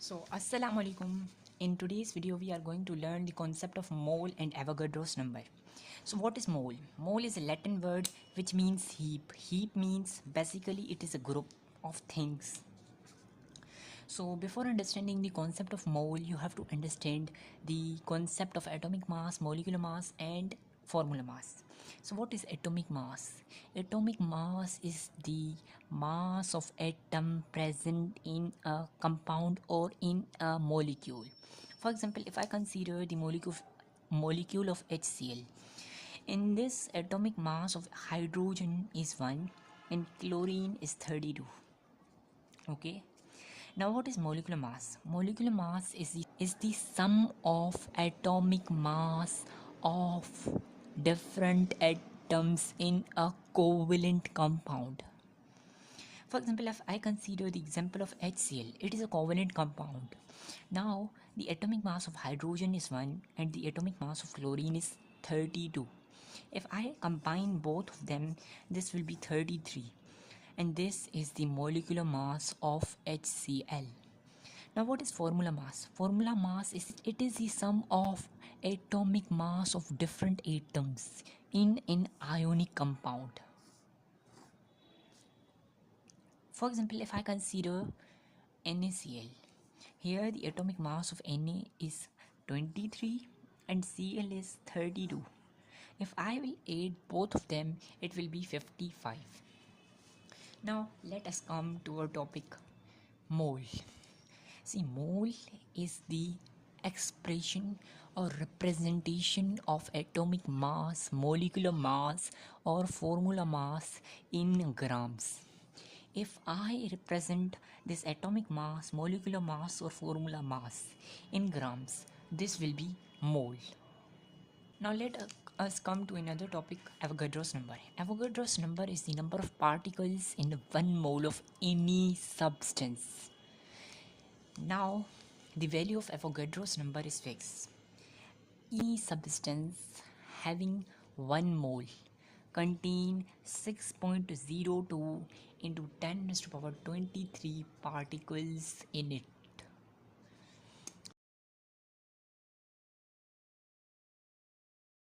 So, Assalamu alaikum. In today's video, we are going to learn the concept of mole and Avogadro's number. So, what is mole? Mole is a Latin word which means heap. Heap means basically it is a group of things. So, before understanding the concept of mole, you have to understand the concept of atomic mass, molecular mass, and formula mass. So, what is atomic mass? Atomic mass is the mass of atom present in a compound or in a molecule. For example, if I consider the molecule of HCl, in this atomic mass of hydrogen is 1 and chlorine is 32. Okay, now, what is molecular mass? Molecular mass is the sum of atomic mass of different atoms in a covalent compound. For example, if I consider the example of HCl, it is a covalent compound. Now, the atomic mass of hydrogen is 1 and the atomic mass of chlorine is 32. If I combine both of them, this will be 33, and this is the molecular mass of HCl. Now, what is formula mass? Formula mass is the sum of atomic mass of different atoms in an ionic compound. For example, if I consider NaCl, here the atomic mass of Na is 23 and Cl is 32. If I will add both of them, it will be 55. Now, let us come to our topic, mole. See, mole is the expression or representation of atomic mass, molecular mass, or formula mass in grams. If I represent this atomic mass, molecular mass, or formula mass in grams, this will be mole. Now let us come to another topic, Avogadro's number. Avogadro's number is the number of particles in 1 mole of any substance. Now, the value of Avogadro's number is fixed. Any substance having 1 mole contain 6.02 into 10 raised to power 23 particles in it.